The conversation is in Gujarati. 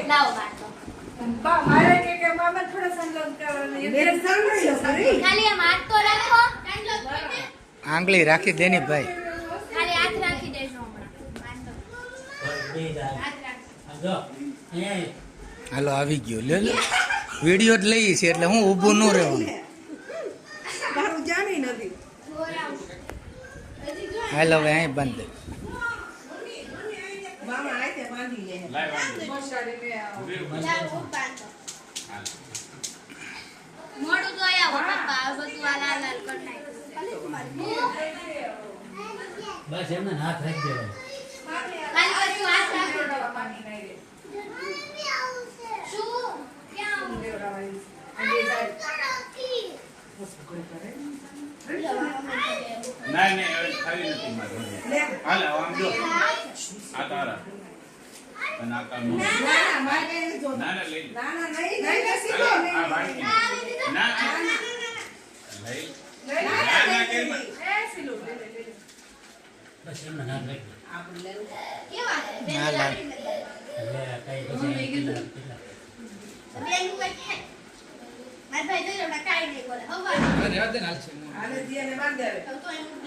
લાવો બાટલો ખાલી આમ હાથ તો રાખો આંગળી રાખી દેની ભાઈ ખાલી હાથ રાખી દેજો હમણાં હાલો આવી ગયો લે લે વિડિયો જ લઈ છે એટલે હું ઊભું ન રહેવાનું મારું જાણી નથી હાલ હવે અહીં બંધ મામા આતે બાંધી લે મોડું તો આયા પપ્પા આ બધું આ લાલ લાલ કરી નાખ્યું બસ એમને હાથ રાખી દેવાનો ખાલી પછી હાથ રાખો શું ક્યાં નહીં હવે ખાલી નથી મારે હાલ આમ જો આ તારા અને આ કામ ના મારે જો ના ના લઈ ના નહીં સીધો આ બાકી ના લઈ બસ એમને હાથ રાખી આપણે કેવા છે ના લાલ દે કઈ પછી કેટલા બેન કોઈ છે માર ભાઈ તો કાઈ નહીં બોલે હવે આને દિયાને બાંધી દે તો એનું